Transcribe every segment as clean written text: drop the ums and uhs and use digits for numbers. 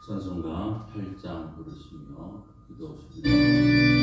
찬송가 8장 부르시며 기도하십니다.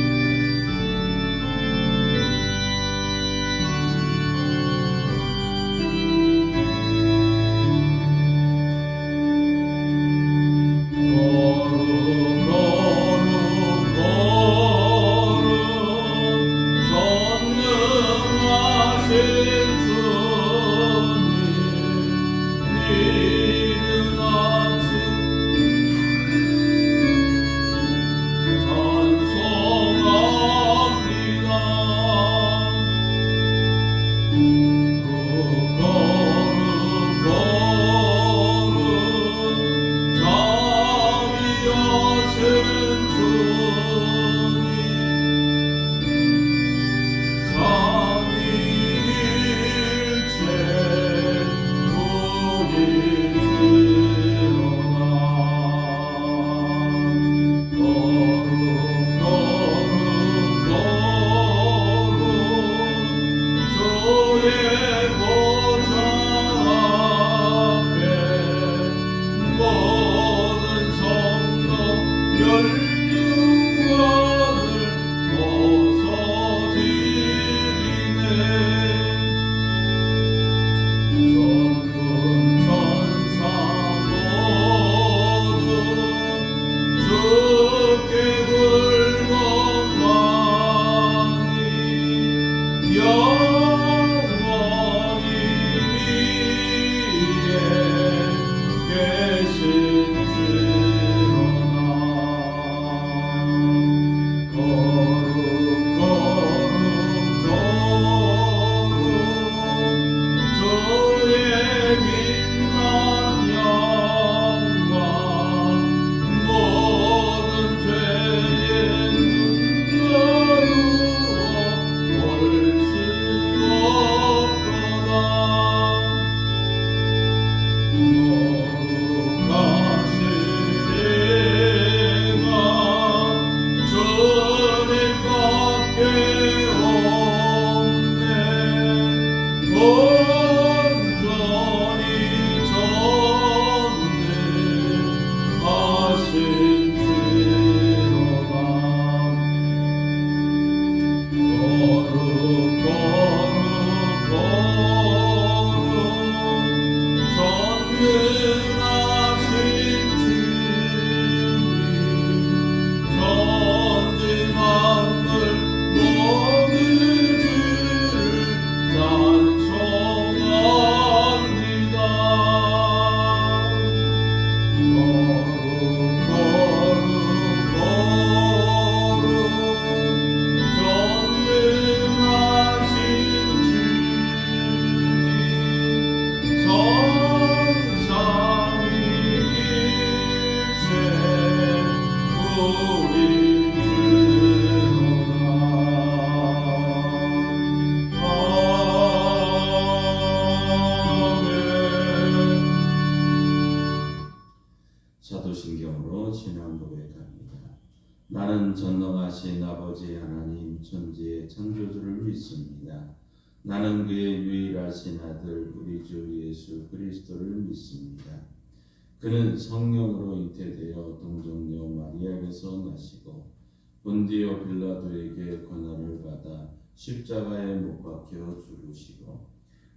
사도신경으로 신앙 고백합니다. 나는 전능하신 아버지 하나님 천지의 창조주를 믿습니다. 나는 그의 유일하신 아들 우리 주 예수 그리스도를 믿습니다. 그는 성령으로 잉태되어 동정녀 마리아에게서 나시고 본디오 빌라도에게 고난을 받아 십자가에 못 박혀 죽으시고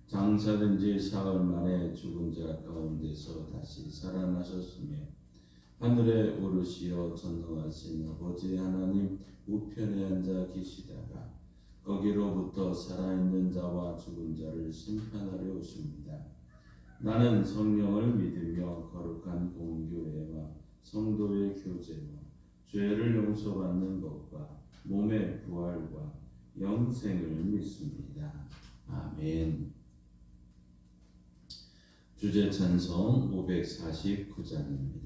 장사된 지 사흘 만에 죽은 자 가운데서 다시 살아나셨으며 하늘에 오르시어 전능하신 아버지 하나님 우편에 앉아 계시다가 거기로부터 살아있는 자와 죽은 자를 심판하려 오십니다. 나는 성령을 믿으며 거룩한 공교회와 성도의 교제와 죄를 용서받는 것과 몸의 부활과 영생을 믿습니다. 아멘. 주제 찬송 549장입니다.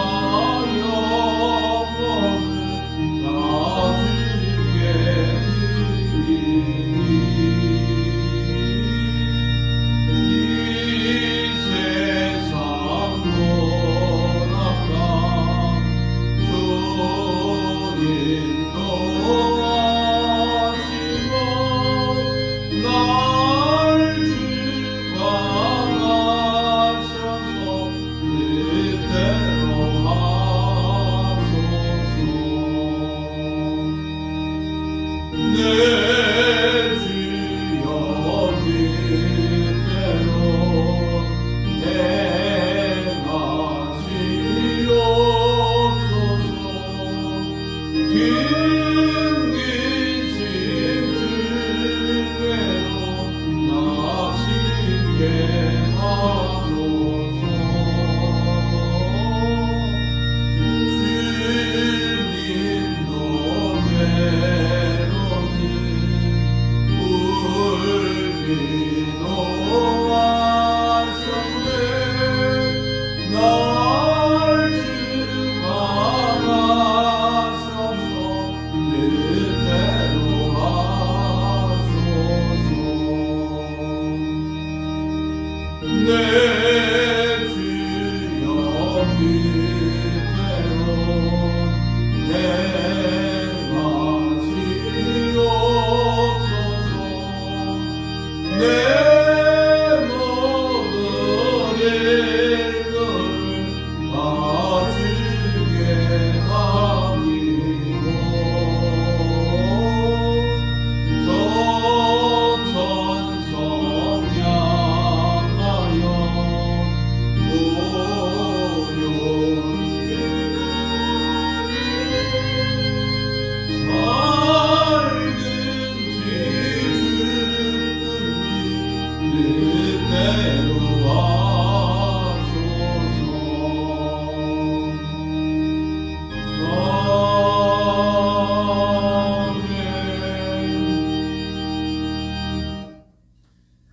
행하시옵소서.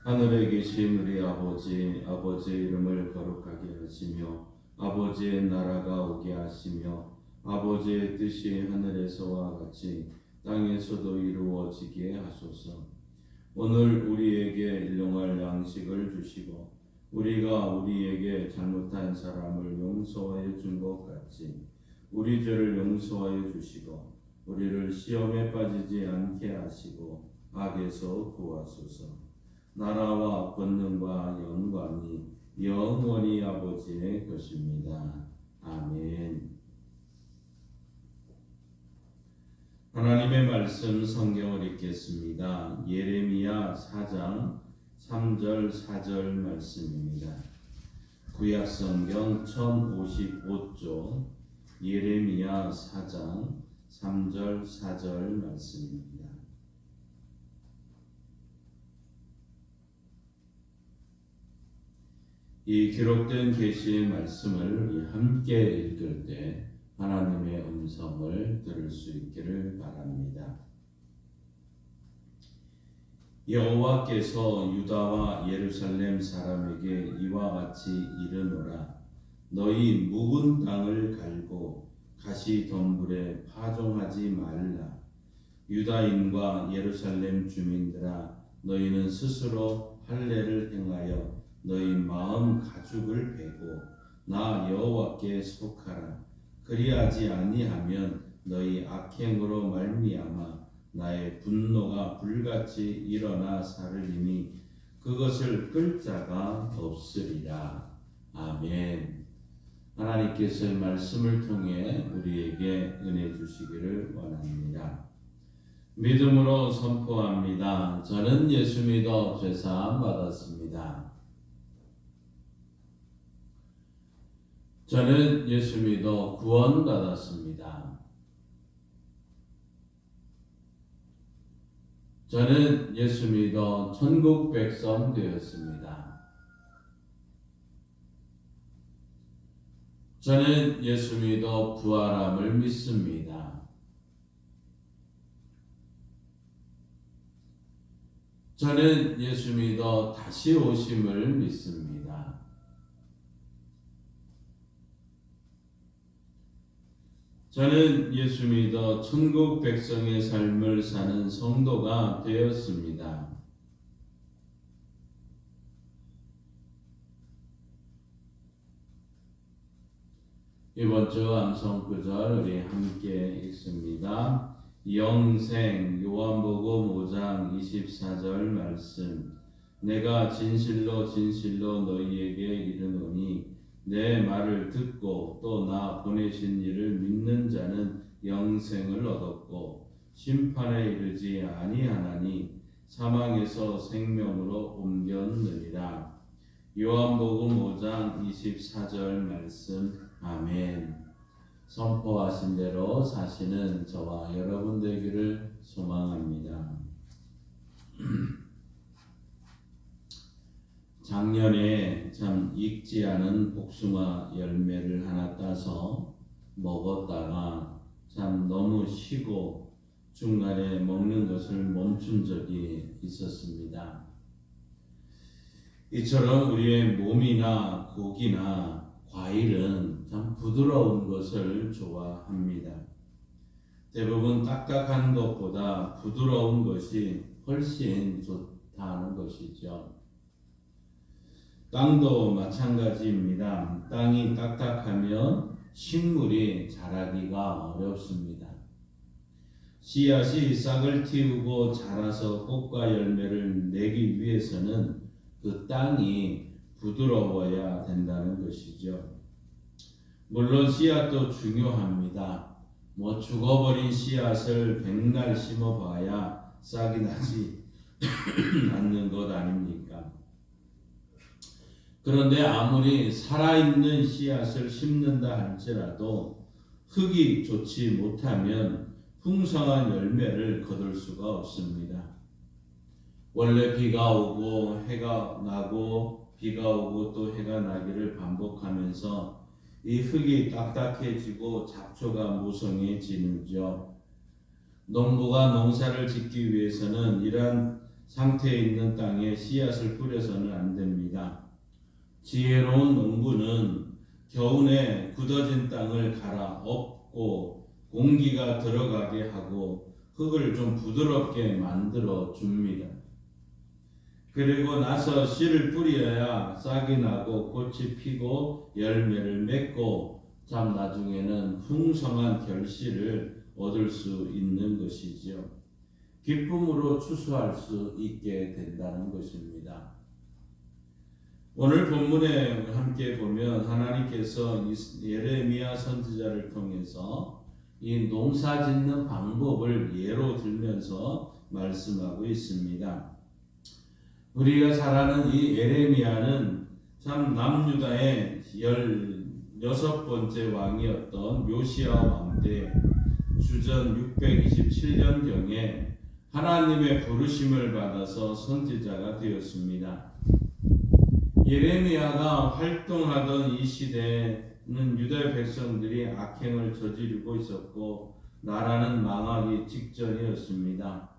하늘에 계신 우리 아버지, 아버지의 이름을 거룩하게 하시며 아버지의 나라가 오게 하시며 아버지의 뜻이 하늘에서와 같이 땅에서도 이루어지게 하소서. 오늘 우리에게 일용할 양식을 주시고 우리가 우리에게 잘못한 사람을 용서하여 준 것 같이 우리 죄를 용서하여 주시고 우리를 시험에 빠지지 않게 하시고 악에서 구하소서. 나라와 권능과 영광이 영원히 아버지의 것입니다. 아멘. 하나님의 말씀 성경을 읽겠습니다. 예레미야 4장 3절 4절 말씀입니다. 구약 성경 1055쪽 예레미야 4장 3절 4절 말씀입니다. 이 기록된 계시의 말씀을 함께 읽을 때 하나님의 음성을 들을 수 있기를 바랍니다. 여호와께서 유다와 예루살렘 사람에게 이와 같이 이르노라. 너희 묵은 땅을 갈고 가시덤불에 파종하지 말라. 유다인과 예루살렘 주민들아, 너희는 스스로 할례를 행하여 너희 마음 가죽을 베고 나 여호와께 속하라. 그리하지 아니하면 너희 악행으로 말미암아 나의 분노가 불같이 일어나 사르리니 그것을 끌 자가 없으리라. 아멘. 하나님께서의 말씀을 통해 우리에게 은혜 주시기를 원합니다. 믿음으로 선포합니다. 저는 예수 믿어 죄사함 받았습니다. 저는 예수 믿어 구원 받았습니다. 저는 예수 믿어 천국 백성 되었습니다. 저는 예수 믿어 부활함을 믿습니다. 저는 예수 믿어 다시 오심을 믿습니다. 저는 예수 믿어 천국 백성의 삶을 사는 성도가 되었습니다. 이번 주 암송 구절 우리 함께 읽습니다. 영생 요한복음 5장 24절 말씀. 내가 진실로 진실로 너희에게 이르노니 내 말을 듣고 또 나 보내신 이를 믿는 자는 영생을 얻었고 심판에 이르지 아니하나니 사망에서 생명으로 옮겼느니라. 요한복음 5장 24절 말씀. 아멘. 선포하신 대로 사시는 저와 여러분 되기를 소망합니다. 작년에 참 익지 않은 복숭아 열매를 하나 따서 먹었다가 참 너무 쉬고 중간에 먹는 것을 멈춘 적이 있었습니다. 이처럼 우리의 몸이나 고기나 과일은 참 부드러운 것을 좋아합니다. 대부분 딱딱한 것보다 부드러운 것이 훨씬 좋다는 것이죠. 땅도 마찬가지입니다. 땅이 딱딱하면 식물이 자라기가 어렵습니다. 씨앗이 싹을 틔우고 자라서 꽃과 열매를 내기 위해서는 그 땅이 부드러워야 된다는 것이죠. 물론 씨앗도 중요합니다. 죽어버린 씨앗을 백날 심어봐야 싹이 나지 않는 것 아닙니까? 그런데 아무리 살아있는 씨앗을 심는다 할지라도 흙이 좋지 못하면 풍성한 열매를 거둘 수가 없습니다. 원래 비가 오고 해가 나고 비가 오고 또 해가 나기를 반복하면서 이 흙이 딱딱해지고 잡초가 무성해지는죠. 농부가 농사를 짓기 위해서는 이러한 상태에 있는 땅에 씨앗을 뿌려서는 안 됩니다. 지혜로운 농부는 겨우내 굳어진 땅을 갈아 엎고 공기가 들어가게 하고 흙을 좀 부드럽게 만들어 줍니다. 그리고 나서 씨를 뿌려야 싹이 나고 꽃이 피고 열매를 맺고 참 나중에는 풍성한 결실을 얻을 수 있는 것이죠. 기쁨으로 추수할 수 있게 된다는 것입니다. 오늘 본문에 함께 보면 하나님께서 예레미야 선지자를 통해서 이 농사 짓는 방법을 예로 들면서 말씀하고 있습니다. 우리가 잘 아는 이 예레미야는 참 남유다의 16번째 왕이었던 요시야 왕 때 주전 627년경에 하나님의 부르심을 받아서 선지자가 되었습니다. 예레미야가 활동하던 이 시대에는 유다 백성들이 악행을 저지르고 있었고 나라는 망하기 직전이었습니다.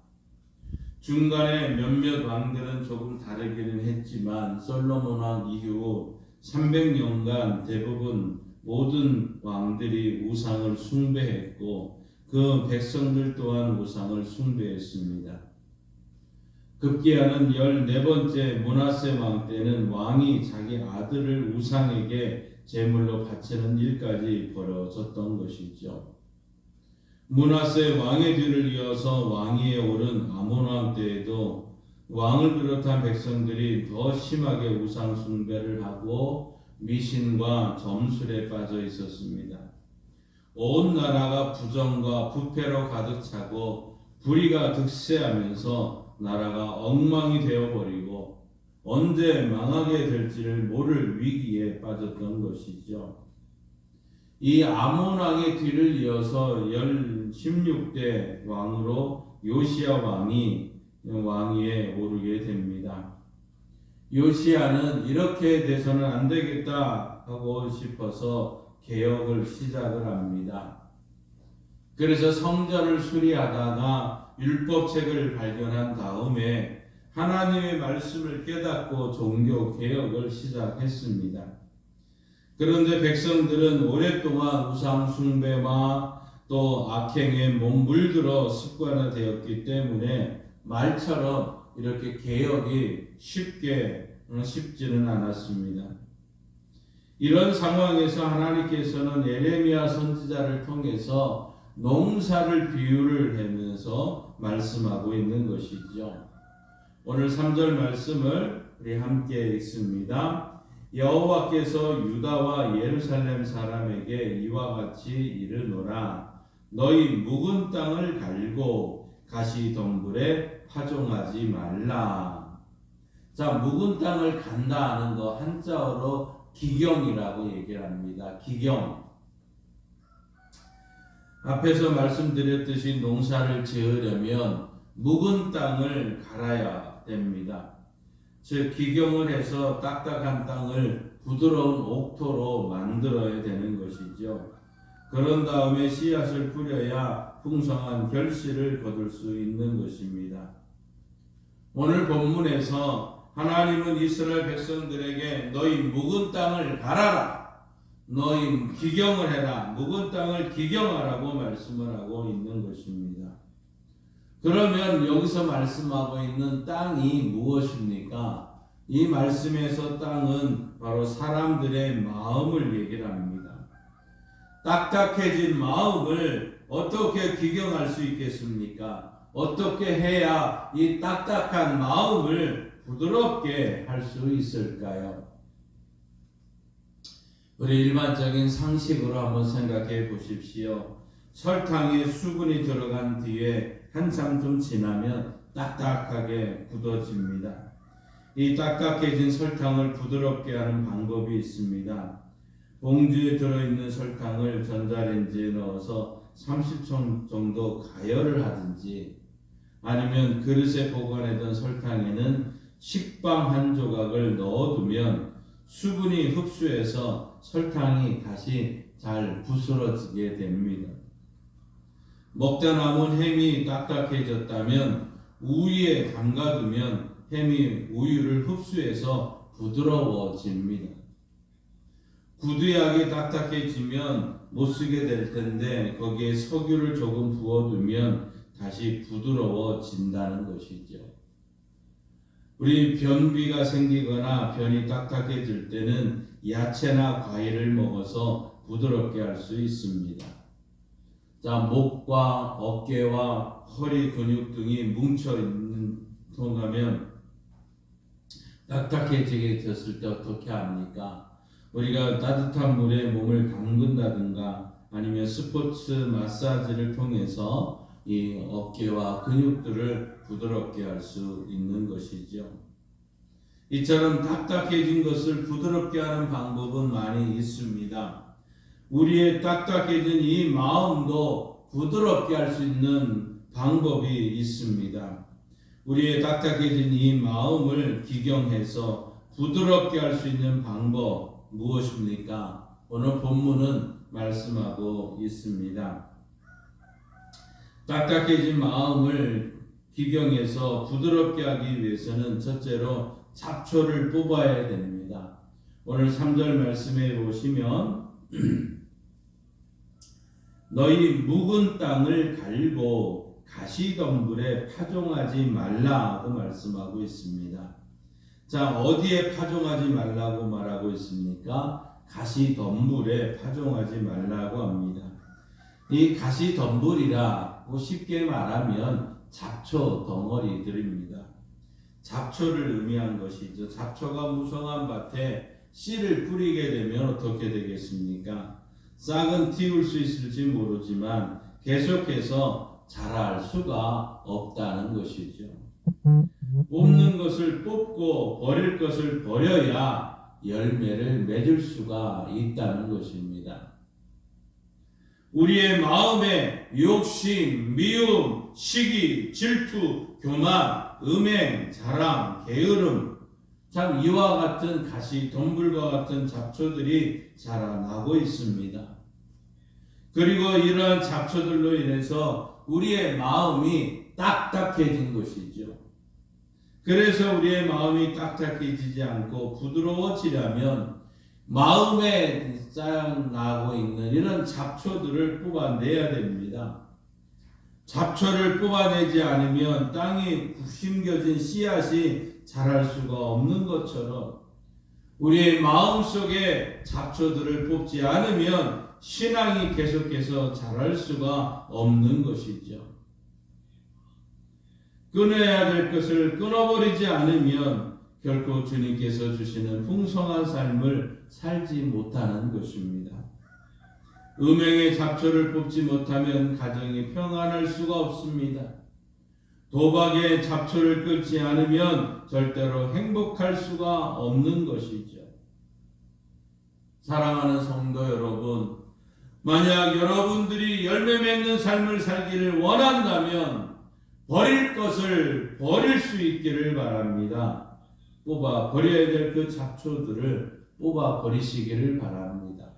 중간에 몇몇 왕들은 조금 다르기는 했지만 솔로몬 왕 이후 300년간 대부분 모든 왕들이 우상을 숭배했고 그 백성들 또한 우상을 숭배했습니다. 급기야는 14번째 므낫세 왕 때는 왕이 자기 아들을 우상에게 제물로 바치는 일까지 벌어졌던 것이죠. 므낫세 왕의 뒤를 이어서 왕위에 오른 아몬 왕 때에도 왕을 비롯한 백성들이 더 심하게 우상 숭배를 하고 미신과 점술에 빠져 있었습니다. 온 나라가 부정과 부패로 가득 차고 불의가 득세하면서 나라가 엉망이 되어버리고 언제 망하게 될지를 모를 위기에 빠졌던 것이죠. 이 아몬 왕의 뒤를 이어서 16대 왕으로 요시야 왕이 왕위에 오르게 됩니다. 요시야는 이렇게 돼서는 안 되겠다 하고 싶어서 개혁을 시작을 합니다. 그래서 성전을 수리하다가 율법책을 발견한 다음에 하나님의 말씀을 깨닫고 종교 개혁을 시작했습니다. 그런데 백성들은 오랫동안 우상 숭배와 또 악행에 몸물들어 습관화되었기 때문에 말처럼 이렇게 개혁이 쉽지는 않았습니다. 이런 상황에서 하나님께서는 예레미야 선지자를 통해서 농사를 비유를 하면서 말씀하고 있는 것이죠. 오늘 3절 말씀을 우리 함께 읽습니다. 여호와께서 유다와 예루살렘 사람에게 이와 같이 이르노라. 너희 묵은 땅을 갈고 가시덤불에 파종하지 말라. 자, 묵은 땅을 간다 하는 거 한자어로 기경이라고 얘기를 합니다. 기경. 앞에서 말씀드렸듯이 농사를 지으려면 묵은 땅을 갈아야 됩니다. 즉 기경을 해서 딱딱한 땅을 부드러운 옥토로 만들어야 되는 것이죠. 그런 다음에 씨앗을 뿌려야 풍성한 결실을 거둘 수 있는 것입니다. 오늘 본문에서 하나님은 이스라엘 백성들에게 너희 묵은 땅을 갈아라, 너희 기경을 해라, 묵은 땅을 기경하라고 말씀을 하고 있는 것입니다. 그러면 여기서 말씀하고 있는 땅이 무엇입니까? 이 말씀에서 땅은 바로 사람들의 마음을 얘기를 합니다. 딱딱해진 마음을 어떻게 기경할 수 있겠습니까? 어떻게 해야 이 딱딱한 마음을 부드럽게 할 수 있을까요? 우리 일반적인 상식으로 한번 생각해 보십시오. 설탕에 수분이 들어간 뒤에 한참 좀 지나면 딱딱하게 굳어집니다. 이 딱딱해진 설탕을 부드럽게 하는 방법이 있습니다. 봉지에 들어있는 설탕을 전자레인지에 넣어서 30초 정도 가열을 하든지, 아니면 그릇에 보관하던 설탕에는 식빵 한 조각을 넣어두면 수분이 흡수해서 설탕이 다시 잘 부스러지게 됩니다. 먹다 남은 햄이 딱딱해졌다면 우유에 담가두면 햄이 우유를 흡수해서 부드러워집니다. 구두약이 딱딱해지면 못쓰게 될 텐데 거기에 석유를 조금 부어두면 다시 부드러워진다는 것이죠. 우리 변비가 생기거나 변이 딱딱해질 때는 야채나 과일을 먹어서 부드럽게 할 수 있습니다. 자, 목과 어깨와 허리 근육 등이 뭉쳐있는 동하면 딱딱해지게 됐을 때 어떻게 합니까? 우리가 따뜻한 물에 몸을 담근다든가 아니면 스포츠 마사지를 통해서 이 어깨와 근육들을 부드럽게 할 수 있는 것이죠. 이처럼 딱딱해진 것을 부드럽게 하는 방법은 많이 있습니다. 우리의 딱딱해진 이 마음도 부드럽게 할 수 있는 방법이 있습니다. 우리의 딱딱해진 이 마음을 기경해서 부드럽게 할 수 있는 방법 무엇입니까? 오늘 본문은 말씀하고 있습니다. 딱딱해진 마음을 기경해서 부드럽게 하기 위해서는 첫째로 잡초를 뽑아야 됩니다. 오늘 3절 말씀에 보시면 너희 묵은 땅을 갈고 가시덤불에 파종하지 말라고 말씀하고 있습니다. 자, 어디에 파종하지 말라고 말하고 있습니까? 가시덤불에 파종하지 말라고 합니다. 이 가시덤불이라고 쉽게 말하면 잡초 덩어리들입니다. 잡초를 의미한 것이죠. 잡초가 무성한 밭에 씨를 뿌리게 되면 어떻게 되겠습니까? 싹은 틔울 수 있을지 모르지만 계속해서 자랄 수가 없다는 것이죠. 뽑는 것을 뽑고 버릴 것을 버려야 열매를 맺을 수가 있다는 것입니다. 우리의 마음에 욕심, 미움, 시기, 질투, 교만, 음행, 자랑, 게으름, 참 이와 같은 가시덤불과 같은 잡초들이 자라나고 있습니다. 그리고 이러한 잡초들로 인해서 우리의 마음이 딱딱해진 것이죠. 그래서 우리의 마음이 딱딱해지지 않고 부드러워지려면 마음에 쌓여나고 있는 이런 잡초들을 뽑아내야 됩니다. 잡초를 뽑아내지 않으면 땅이 심겨진 씨앗이 자랄 수가 없는 것처럼 우리의 마음속에 잡초들을 뽑지 않으면 신앙이 계속해서 자랄 수가 없는 것이죠. 끊어야 될 것을 끊어버리지 않으면 결코 주님께서 주시는 풍성한 삶을 살지 못하는 것입니다. 음행의 잡초를 뽑지 못하면 가정이 평안할 수가 없습니다. 도박의 잡초를 끊지 않으면 절대로 행복할 수가 없는 것이죠. 사랑하는 성도 여러분, 만약 여러분들이 열매 맺는 삶을 살기를 원한다면 버릴 것을 버릴 수 있기를 바랍니다. 뽑아 버려야 될 그 잡초들을 뽑아 버리시기를 바랍니다.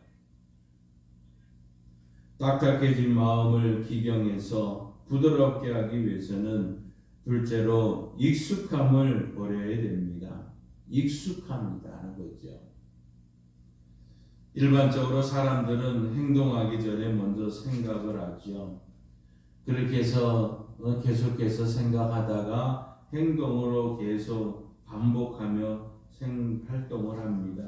딱딱해진 마음을 기경해서 부드럽게 하기 위해서는 둘째로 익숙함을 버려야 됩니다. 익숙함이라는 거죠. 일반적으로 사람들은 행동하기 전에 먼저 생각을 하죠. 그렇게 해서 계속해서 생각하다가 행동으로 계속 반복하며 활동을 합니다.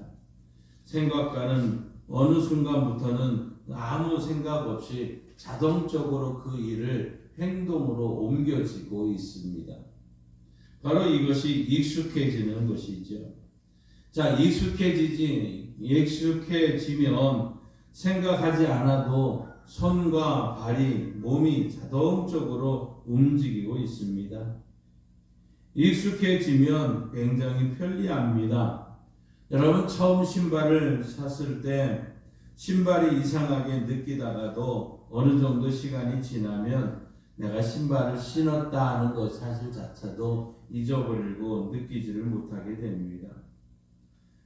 생각과는 어느 순간부터는 아무 생각 없이 자동적으로 그 일을 행동으로 옮겨지고 있습니다. 바로 이것이 익숙해지는 것이죠. 자, 익숙해지면 생각하지 않아도 손과 발이, 몸이 자동적으로 움직이고 있습니다. 익숙해지면 굉장히 편리합니다. 여러분, 처음 신발을 샀을 때 신발이 이상하게 느끼다가도 어느 정도 시간이 지나면 내가 신발을 신었다 하는 것 사실 자체도 잊어버리고 느끼지를 못하게 됩니다.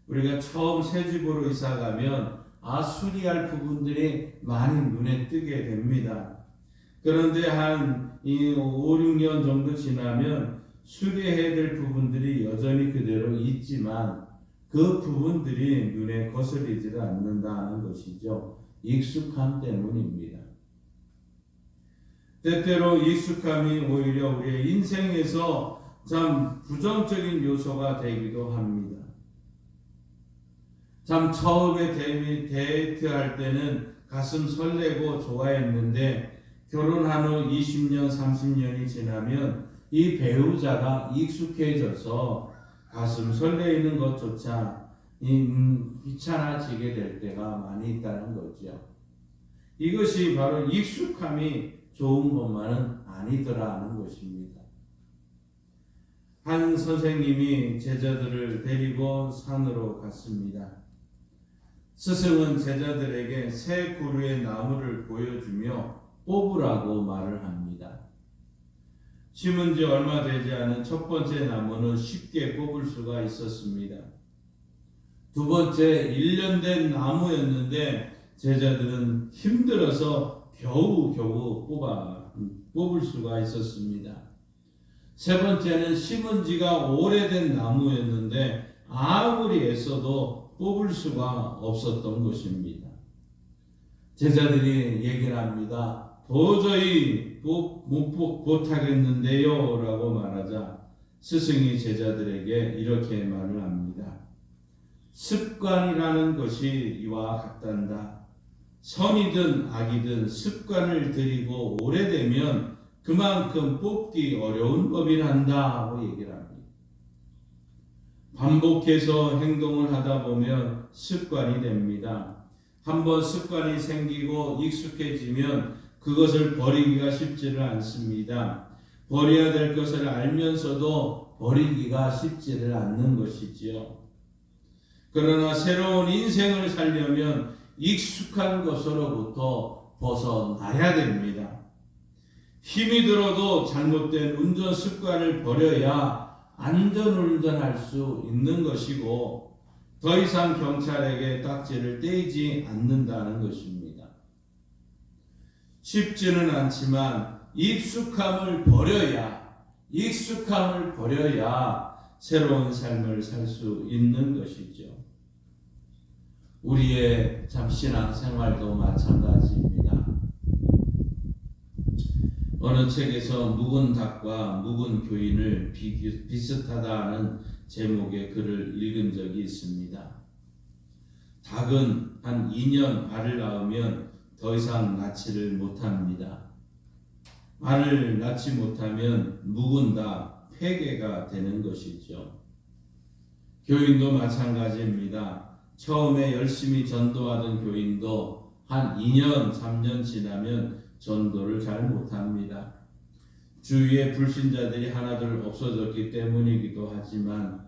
우리가 처음 새 집으로 이사 가면 수리할 부분들이 많이 눈에 뜨게 됩니다. 그런데 한 5, 6년 정도 지나면 수리해야 될 부분들이 여전히 그대로 있지만 그 부분들이 눈에 거스리지 않는다는 것이죠. 익숙함 때문입니다. 때때로 익숙함이 오히려 우리의 인생에서 참 부정적인 요소가 되기도 합니다. 참 처음에 데이트할 때는 가슴 설레고 좋아했는데 결혼한 후 20년, 30년이 지나면 이 배우자가 익숙해져서 가슴 설레이는 것조차 귀찮아지게 될 때가 많이 있다는 거죠. 이것이 바로 익숙함이 좋은 것만은 아니더라는 것입니다. 한 선생님이 제자들을 데리고 산으로 갔습니다. 스승은 제자들에게 새 그루의 나무를 보여주며 뽑으라고 말을 합니다. 심은 지 얼마 되지 않은 첫 번째 나무는 쉽게 뽑을 수가 있었습니다. 두 번째 1년 된 나무였는데 제자들은 힘들어서 겨우 뽑을 수가 있었습니다. 세 번째는 심은 지가 오래된 나무였는데 아무리 애써도 뽑을 수가 없었던 것입니다. 제자들이 얘기를 합니다. 도저히 못하겠는데요 라고 말하자 스승이 제자들에게 이렇게 말을 합니다. 습관이라는 것이 이와 같단다. 선이든 악이든 습관을 들이고 오래되면 그만큼 뽑기 어려운 법이란다 하고 얘기를 합니다. 반복해서 행동을 하다 보면 습관이 됩니다. 한번 습관이 생기고 익숙해지면 그것을 버리기가 쉽지를 않습니다. 버려야 될 것을 알면서도 버리기가 쉽지를 않는 것이지요. 그러나 새로운 인생을 살려면 익숙한 것으로부터 벗어나야 됩니다. 힘이 들어도 잘못된 운전 습관을 버려야 안전운전할 수 있는 것이고 더 이상 경찰에게 딱지를 떼지 않는다는 것입니다. 쉽지는 않지만 익숙함을 버려야 새로운 삶을 살 수 있는 것이죠. 우리의 참 신앙생활도 마찬가지입니다. 어느 책에서 묵은 닭과 묵은 교인을 비슷하다는 제목의 글을 읽은 적이 있습니다. 닭은 한 2년 알을 낳으면 더 이상 낳지를 못합니다. 알을 낳지 못하면 묵은 닭, 폐계가 되는 것이죠. 교인도 마찬가지입니다. 처음에 열심히 전도하던 교인도 한 2년, 3년 지나면 전도를 잘 못합니다. 주위에 불신자들이 하나둘 없어졌기 때문이기도 하지만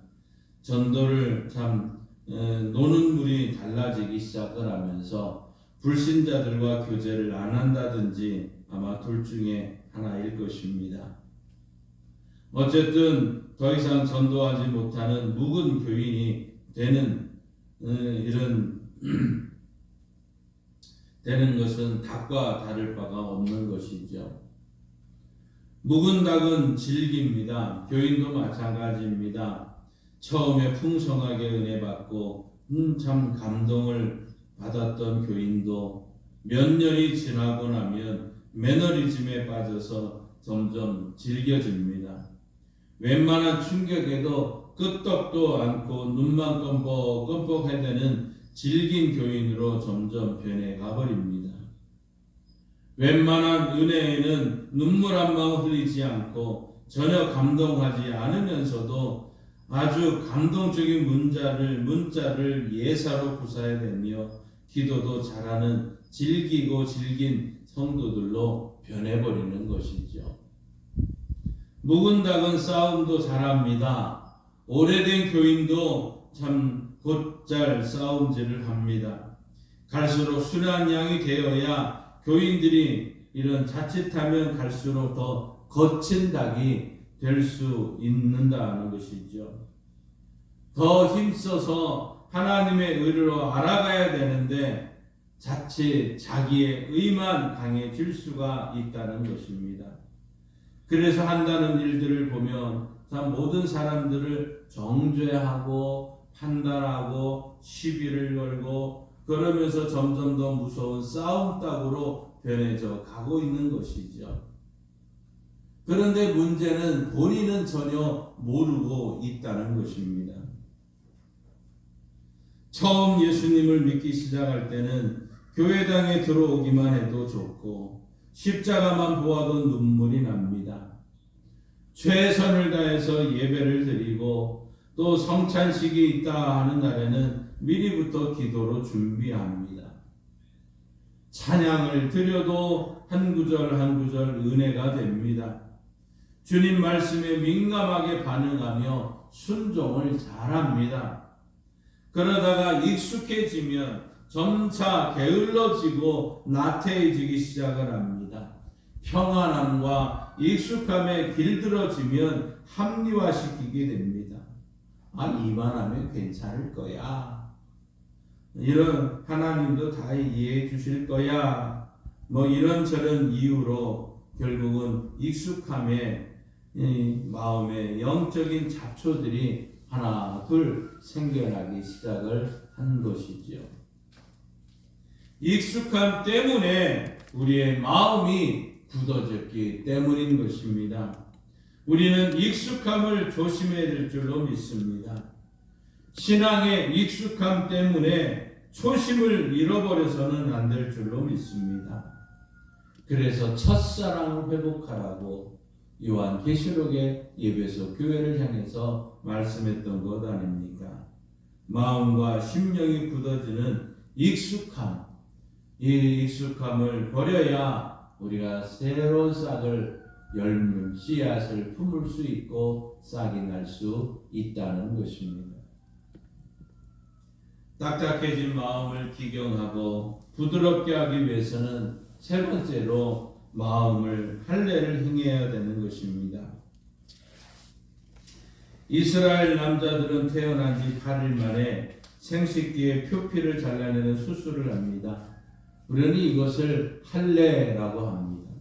전도를 노는 물이 달라지기 시작을 하면서 불신자들과 교제를 안 한다든지 아마 둘 중에 하나일 것입니다. 어쨌든 더 이상 전도하지 못하는 묵은 교인이 되는 이런 되는 것은 닭과 다를 바가 없는 것이죠. 묵은 닭은 질깁니다. 교인도 마찬가지입니다. 처음에 풍성하게 은혜 받고 참 감동을 받았던 교인도 몇 년이 지나고 나면 매너리즘에 빠져서 점점 질겨집니다. 웬만한 충격에도 끄떡도 않고 눈만 껌뻑껌뻑 해대는 질긴 교인으로 점점 변해가 버립니다. 웬만한 은혜에는 눈물 한 방 흘리지 않고 전혀 감동하지 않으면서도 아주 감동적인 문자를 예사로 구사해내며 기도도 잘하는 질기고 질긴 성도들로 변해버리는 것이죠. 묵은 닭은 싸움도 잘합니다. 오래된 교인도 참 곧잘 싸움질을 합니다. 갈수록 순한 양이 되어야 교인들이 이런 자칫하면 갈수록 더 거친 닭이 될 수 있는다는 것이죠. 더 힘써서 하나님의 의로 알아가야 되는데 자칫 자기의 의만 강해질 수가 있다는 것입니다. 그래서 한다는 일들을 보면 모든 사람들을 정죄하고 판단하고 시비를 걸고 그러면서 점점 더 무서운 싸움닭으로 변해져 가고 있는 것이죠. 그런데 문제는 본인은 전혀 모르고 있다는 것입니다. 처음 예수님을 믿기 시작할 때는 교회당에 들어오기만 해도 좋고 십자가만 보아도 눈물이 납니다. 최선을 다해서 예배를 드리고 또 성찬식이 있다 하는 날에는 미리부터 기도로 준비합니다. 찬양을 드려도 한 구절 한 구절 은혜가 됩니다. 주님 말씀에 민감하게 반응하며 순종을 잘합니다. 그러다가 익숙해지면 점차 게을러지고 나태해지기 시작을 합니다. 평안함과 익숙함에 길들어지면 합리화시키게 됩니다. 이만하면 괜찮을 거야. 이런 하나님도 다 이해해 주실 거야. 이런저런 이유로 결국은 익숙함에 마음의 영적인 잡초들이 하나 둘 생겨나기 시작을 한 것이죠. 익숙함 때문에 우리의 마음이 굳어졌기 때문인 것입니다. 우리는 익숙함을 조심해야 될 줄로 믿습니다. 신앙의 익숙함 때문에 초심을 잃어버려서는 안 될 줄로 믿습니다. 그래서 첫사랑을 회복하라고 요한계시록의 에베소 교회를 향해서 말씀했던 것 아닙니까? 마음과 심령이 굳어지는 익숙함, 이 익숙함을 버려야 우리가 새로운 싹을 열물, 씨앗을 품을 수 있고 싹이 날 수 있다는 것입니다. 딱딱해진 마음을 기경하고 부드럽게 하기 위해서는 세 번째로 마음을 할례를 행해야 되는 것입니다. 이스라엘 남자들은 태어난 지 8일 만에 생식기에 표피를 잘라내는 수술을 합니다. 그러니 이것을 할례라고 합니다.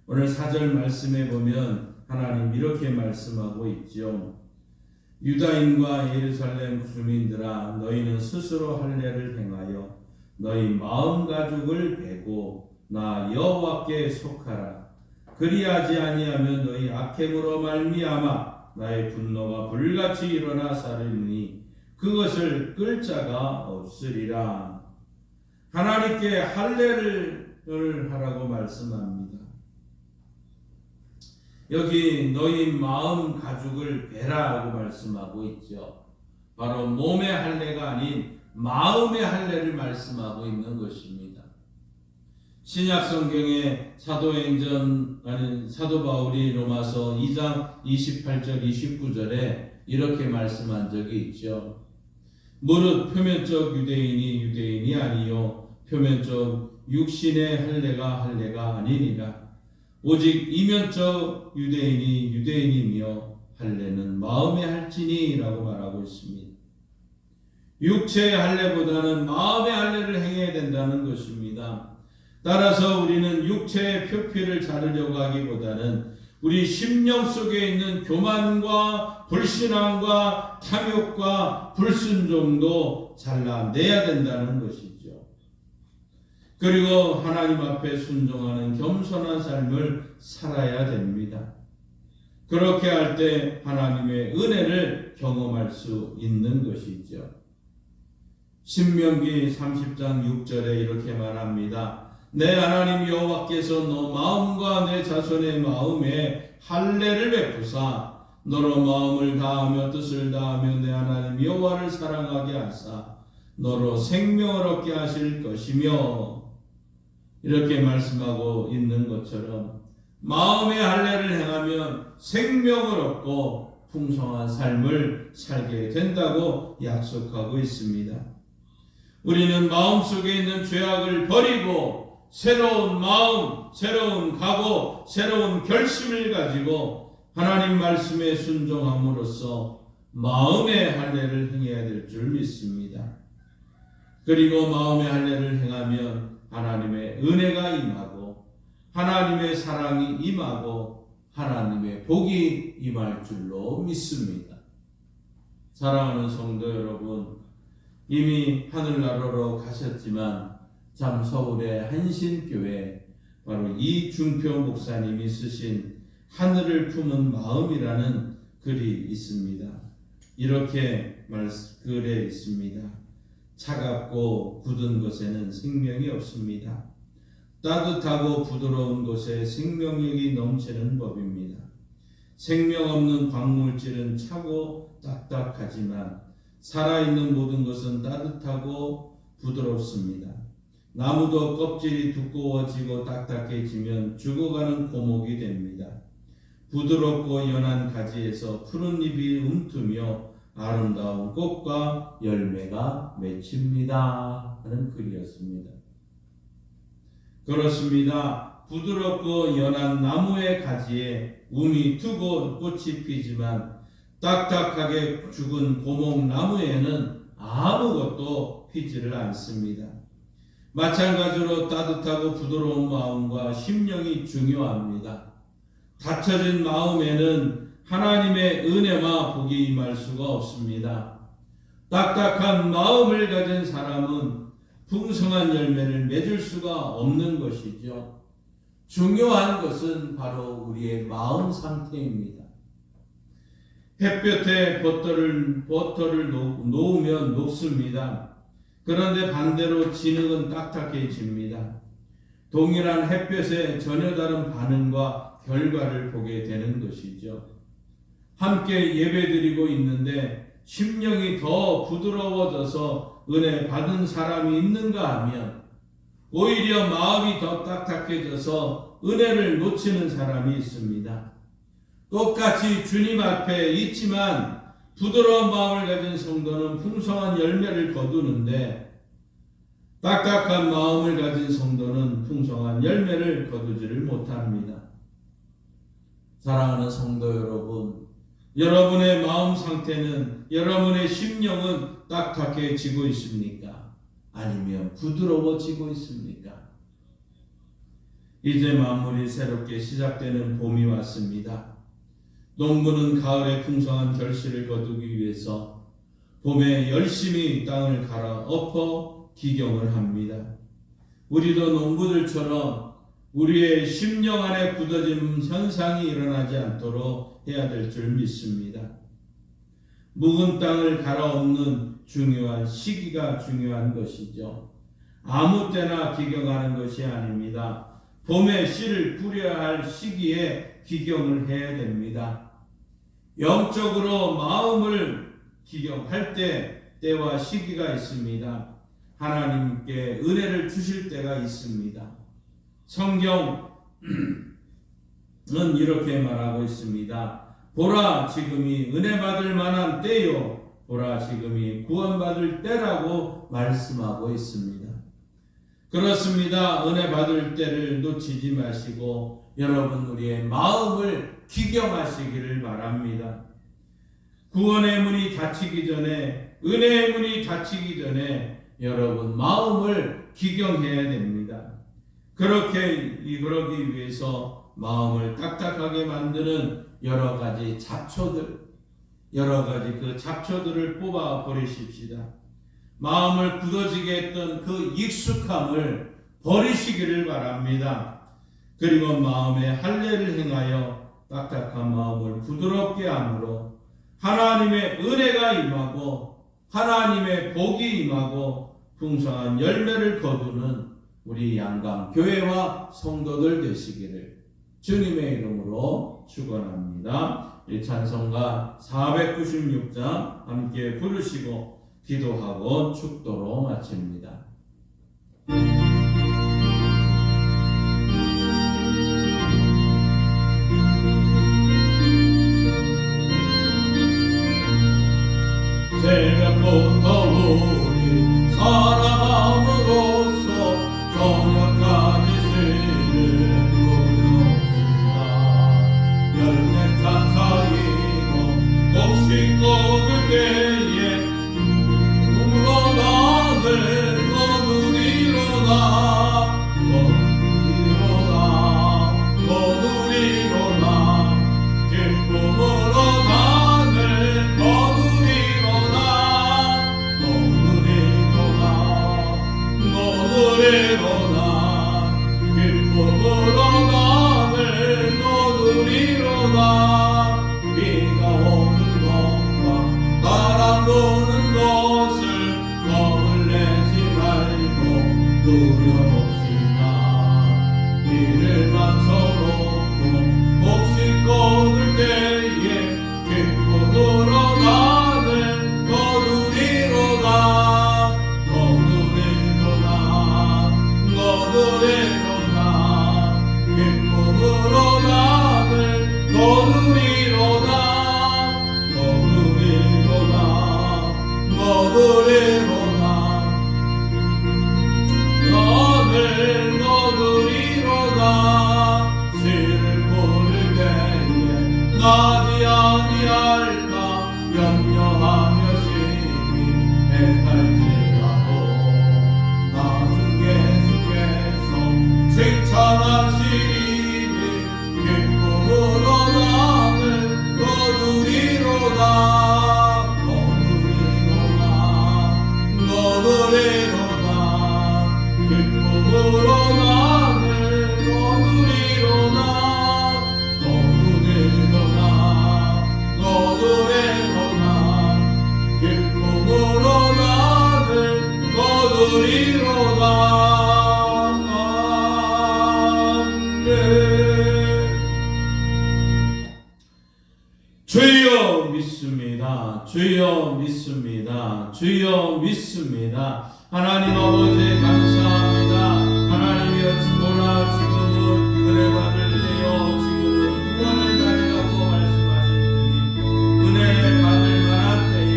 오늘 4절 말씀에 보면 하나님 이렇게 말씀하고 있죠. 유다인과 예루살렘 주민들아 너희는 스스로 할례를 행하여 너희 마음 가죽을 베고 나 여호와께 속하라. 그리하지 아니하면 너희 악행으로 말미암아 나의 분노가 불같이 일어나 사르니 그것을 끌 자가 없으리라. 하나님께 할례를 하라고 말씀합니다. 여기 너희 마음 가죽을 베라고 말씀하고 있죠. 바로 몸의 할례가 아닌 마음의 할례를 말씀하고 있는 것입니다. 신약 성경에 사도 바울이 로마서 2장 28절 29절에 이렇게 말씀한 적이 있죠. 무릇 표면적 유대인이 아니요 표면적 육신의 할례가 아니니라. 오직 이면적 유대인이 유대인이며 할례는 마음의 할지니라고 말하고 있습니다. 육체의 할례보다는 마음의 할례를 행해야 된다는 것입니다. 따라서 우리는 육체의 표피를 자르려고 하기보다는 우리 심령 속에 있는 교만과 불신앙과 탐욕과 불순종도 잘라내야 된다는 것이죠. 그리고 하나님 앞에 순종하는 겸손한 삶을 살아야 됩니다. 그렇게 할 때 하나님의 은혜를 경험할 수 있는 것이죠. 신명기 30장 6절에 이렇게 말합니다. 내 하나님 여호와께서 너 마음과 내 자손의 마음에 할례를 베푸사 너로 마음을 다하며 뜻을 다하며 내 하나님 여호와를 사랑하게 하사 너로 생명을 얻게 하실 것이며, 이렇게 말씀하고 있는 것처럼 마음의 할례를 행하면 생명을 얻고 풍성한 삶을 살게 된다고 약속하고 있습니다. 우리는 마음속에 있는 죄악을 버리고 새로운 마음, 새로운 각오, 새로운 결심을 가지고 하나님 말씀에 순종함으로써 마음의 할례를 행해야 될 줄 믿습니다. 그리고 마음의 할례를 행하면 하나님의 은혜가 임하고 하나님의 사랑이 임하고 하나님의 복이 임할 줄로 믿습니다. 사랑하는 성도 여러분, 이미 하늘나라로 가셨지만 참 서울의 한신교회 바로 이중표 목사님이 쓰신 하늘을 품은 마음이라는 글이 있습니다. 이렇게 글에 있습니다. 차갑고 굳은 것에는 생명이 없습니다. 따뜻하고 부드러운 곳에 생명력이 넘치는 법입니다. 생명 없는 광물질은 차고 딱딱하지만 살아있는 모든 것은 따뜻하고 부드럽습니다. 나무도 껍질이 두꺼워지고 딱딱해지면 죽어가는 고목이 됩니다. 부드럽고 연한 가지에서 푸른 잎이 움트며 아름다운 꽃과 열매가 맺힙니다. 하는 글이었습니다. 그렇습니다. 부드럽고 연한 나무의 가지에 움이 트고 꽃이 피지만 딱딱하게 죽은 고목나무에는 아무것도 피지를 않습니다. 마찬가지로 따뜻하고 부드러운 마음과 심령이 중요합니다. 닫혀진 마음에는 하나님의 은혜와 복이 임할 수가 없습니다. 딱딱한 마음을 가진 사람은 풍성한 열매를 맺을 수가 없는 것이죠. 중요한 것은 바로 우리의 마음 상태입니다. 햇볕에 버터를 놓으면 녹습니다. 그런데 반대로 진흙은 딱딱해집니다. 동일한 햇볕에 전혀 다른 반응과 결과를 보게 되는 것이죠. 함께 예배드리고 있는데 심령이 더 부드러워져서 은혜 받은 사람이 있는가 하면 오히려 마음이 더 딱딱해져서 은혜를 놓치는 사람이 있습니다. 똑같이 주님 앞에 있지만 부드러운 마음을 가진 성도는 풍성한 열매를 거두는데 딱딱한 마음을 가진 성도는 풍성한 열매를 거두지를 못합니다. 사랑하는 성도 여러분, 여러분의 마음 상태는, 여러분의 심령은 딱딱해지고 있습니까? 아니면 부드러워지고 있습니까? 이제 만물이 새롭게 시작되는 봄이 왔습니다. 농부는 가을에 풍성한 결실을 거두기 위해서 봄에 열심히 땅을 갈아엎어 기경을 합니다. 우리도 농부들처럼 우리의 심령 안에 굳어짐 현상이 일어나지 않도록 해야 될 줄 믿습니다. 묵은 땅을 갈아엎는 중요한 시기가 중요한 것이죠. 아무 때나 기경하는 것이 아닙니다. 봄에 씨를 뿌려야 할 시기에 기경을 해야 됩니다. 영적으로 마음을 기경할 때와 시기가 있습니다. 하나님께 은혜를 주실 때가 있습니다. 성경은 이렇게 말하고 있습니다. 보라, 지금이 은혜 받을 만한 때요, 보라, 지금이 구원받을 때라고 말씀하고 있습니다. 그렇습니다. 은혜 받을 때를 놓치지 마시고 여러분 우리의 마음을 기경하시기를 바랍니다. 구원의 문이 닫히기 전에, 은혜의 문이 닫히기 전에 여러분 마음을 기경해야 됩니다. 그러기 위해서 마음을 딱딱하게 만드는 여러 가지 그 잡초들을 뽑아 버리십시다. 마음을 굳어지게 했던 그 익숙함을 버리시기를 바랍니다. 그리고 마음에 할례를 행하여 딱딱한 마음을 부드럽게 함으로 하나님의 은혜가 임하고 하나님의 복이 임하고 풍성한 열매를 거두는 우리 양강교회와 성도들 되시기를 주님의 이름으로 축원합니다. 이 찬송가 496장 함께 부르시고 기도하고 축도로 마칩니다. 새벽부터 우리 살아감으로써 저녁까지 쓰는 부르시다. 열매 찬사이고 곡식 거둘 때에 꿈으로 나를 거두리로다 기쁨으로 나를 거두리로다 비가 오는 것과 바람 부는 것을 겁을 내지 말고 두려웁시다. 이를 맞춰놓고 곡식 거둘 때에 기쁨으로 나를 거두리로다. 기쁨으로 나를 거두리로다. 나를 거두리로다. 씨를 뿌릴 때에 나지 아니할까 염려하며 심히 애탈지라도 나중 계속해서 칭찬하시리니 기쁨으로 나를 거두리로다. 기쁨으로 나를 기쁨으로 나를 거두리로다. 주여 믿습니다. 주여 믿습니다. 주여 믿습니다. 하나님 아버지 감사합니다. 하나님이여 주보라 지금은 은혜 받을 때요 지금은 구원의 날이라고 말씀하신 주님, 은혜 받을 만한 때에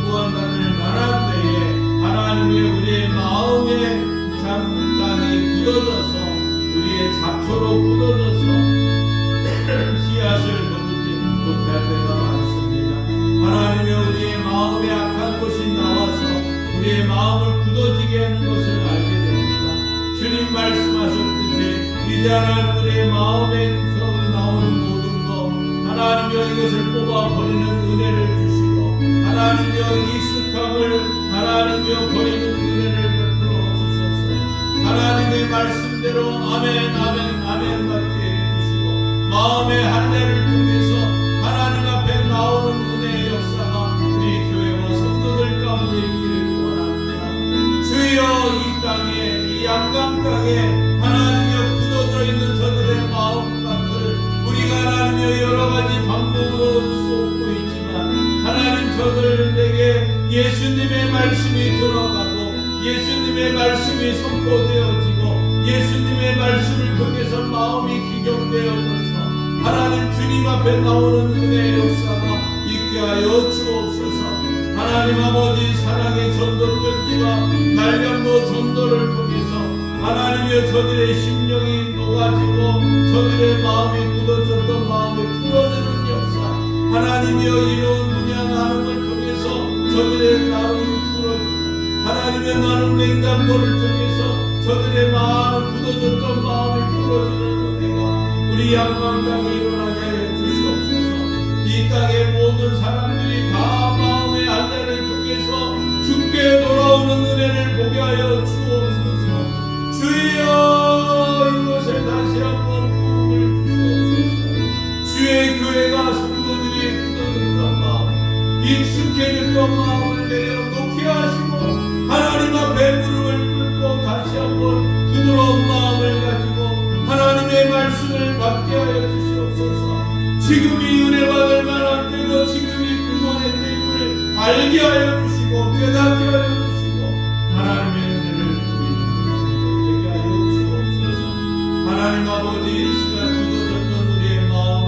구원 받을 만한 때에 하나님의 우리의 마음에 참 땅이 굳어져서 우리의 잡초로 굳어져서 씨앗을 거두지 못할 때가 많습니다. 하나님의 우리의 마음에 악한 것이 나와서 우리의 마음을 굳어지게 하는 것을 알게 됩니다. 주님 말씀하셨듯이 이제 하나님 우리의 마음에서 나오는 모든 것 하나님이여 이것을 뽑아버리는 은혜를 주시고 하나님이여 익숙함을 하나님이여 버리는 은혜를 베풀어 주셔서 하나님의 말씀대로 아멘 아멘 아멘 받게 해주시고 마음의 할례를 통해서 하나님 앞에 나오는 은혜의 역사가 우리 교회와 성도들 가운데 있기를 원합니다. 주여 이 땅에 이 양강 땅에 하나님이여 굳어져 있는 저들의 마음같을 우리가 하나님이여 여러 가지 방법으로 쏟고 있지만 하나님 저들에게 예수님의 말씀이 들어가고 예수님의 말씀이 선포되어지고 예수님의 말씀을 통해서 마음이 기경되어져서 하나님 주님 앞에 나오는 은혜의 역사가 있게 하여 주옵소서. 하나님 아버지 사랑의 전도 편지와 말년도 전도를 통해서 저들의 심령이 녹아지고 저들의 마음이 굳어졌던 마음이 풀어지는 역사, 하나님이여 이런 문양 나눔을 통해서 저들의 나눔이 풀어지고, 하나님의 나눔 냉장고를 통해서 저들의 마음 굳어졌던 마음이 풀어지는 은혜가 우리 양광당에 일어나게 하여 주시옵소서. 이 땅의 모든 사람들이 다 마음의 할례를 통해서 주께 돌아오는 은혜를 보게 하여 주옵소서. 주여 이것을 다시 한번 부음을 주시옵소서. 주의 교회가 성도들이 굳어졌던 마음, 익숙해졌던 마음을 내려놓게 하시고 하나님 앞에 무릎을 꿇고 다시 한번 부드러운 마음을 가지고 하나님의 말씀을 받게 하여 주시옵소서. 지금이 은혜 받을 만한 때고 지금이 구원의 때임을 알게 하여 주시고 깨닫게 하여 주시고 하나님의 은혜를 우리 되게 하여 주옵소서. 하나님 아버지, 이 시간 굳어졌던 우리의 마음을,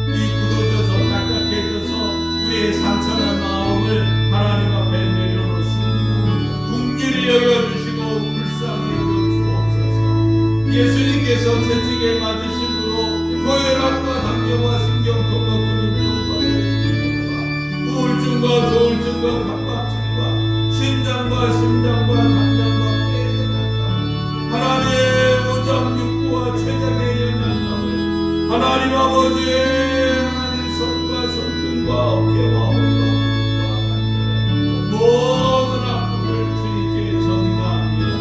이 굳어져서 딱딱해져서 우리의 상처난 마음을 하나님 앞에 내려놓습니다. 긍휼히 여겨주시고 불쌍히 여겨주옵소서. 예수님께서 채찍에 맞으심으로 고혈압과 당뇨와 신경통과 근육통과 뇌통과 우울증과 조울증과 강박증과 신장과 심장과 담장과 폐의 약함, 하나님의 오장 육부와 췌장의 연약함을 하나님 아버지의 하나님 손과 손등과 어깨와 허리와 무릎과 관절의 모든 아픔을 주님께 전가합니다.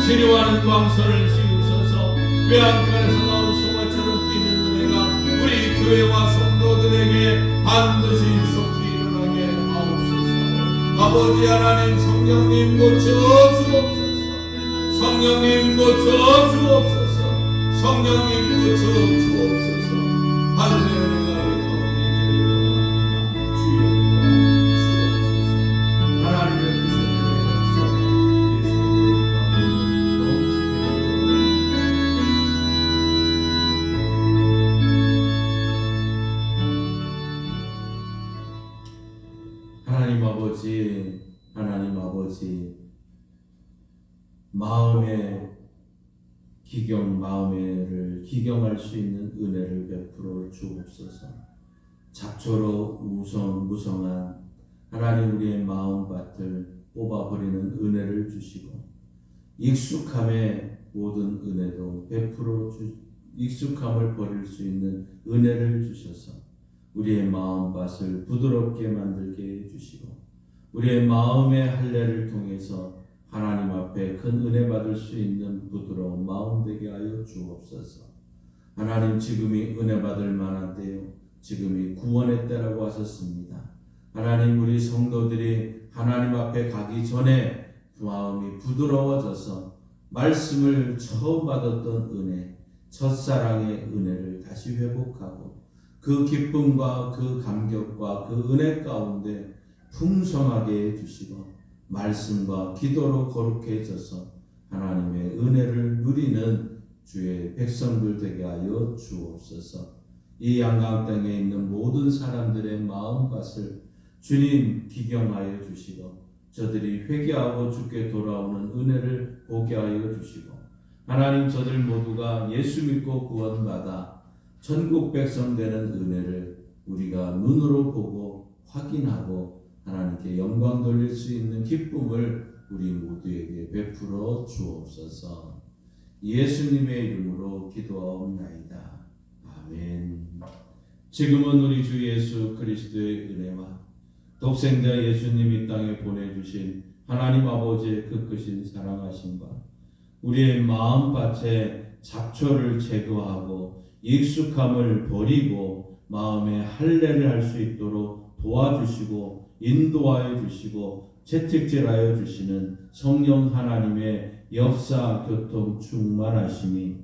치료하는 광선을 씌우셔서 외양간에서 나온 소가처럼 뛰는 은혜가 우리 교회와 성도들에게 반드시 속히 일어나게 하옵소서. 아버지 하나님, 성령님 고쳐주옵소서. 성령님 고쳐주옵소서. 성령님 고쳐주옵소서. 할렐루야. 하나님 아버지, 마음의 마음을 기경할 수 있는 은혜를 베풀어 주옵소서. 잡초로 무성한 하나님 우리의 마음밭을 뽑아버리는 은혜를 주시고, 익숙함의 모든 은혜도 베풀어 익숙함을 버릴 수 있는 은혜를 주셔서 우리의 마음밭을 부드럽게 만들게 해주시고, 우리의 마음의 할례를 통해서 하나님 앞에 큰 은혜 받을 수 있는 부드러운 마음 되게 하여 주옵소서. 하나님, 지금이 은혜 받을 만한 때요, 지금이 구원의 때라고 하셨습니다. 하나님, 우리 성도들이 하나님 앞에 가기 전에 마음이 부드러워져서 말씀을 처음 받았던 은혜, 첫사랑의 은혜를 다시 회복하고 그 기쁨과 그 감격과 그 은혜 가운데 풍성하게 해주시고 말씀과 기도로 거룩해져서 하나님의 은혜를 누리는 주의 백성들 되게 하여 주옵소서. 이 양강 땅에 있는 모든 사람들의 마음밭을 주님 기경하여 주시고 저들이 회개하고 주께 돌아오는 은혜를 보게 하여 주시고, 하나님, 저들 모두가 예수 믿고 구원받아 천국 백성 되는 은혜를 우리가 눈으로 보고 확인하고 하나님께 영광 돌릴 수 있는 기쁨을 우리 모두에게 베풀어 주옵소서. 예수님의 이름으로 기도하옵나이다. 아멘. 지금은 우리 주 예수 그리스도의 은혜와 독생자 예수님 이 땅에 보내주신 하나님 아버지의 그 크신 사랑하심과 우리의 마음밭에 잡초를 제거하고 익숙함을 버리고 마음의 할례를 할 수 있도록 도와주시고 인도하여 주시고 채찍질하여 주시는 성령 하나님의 역사 교통 충만하심이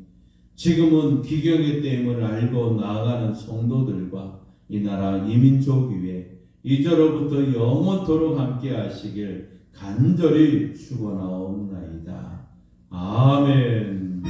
지금은 기경의 때임을 알고 나아가는 성도들과 이 나라 이민족 위에 이제로부터 영원토록 함께 하시길 간절히 축원하옵나이다. 아멘.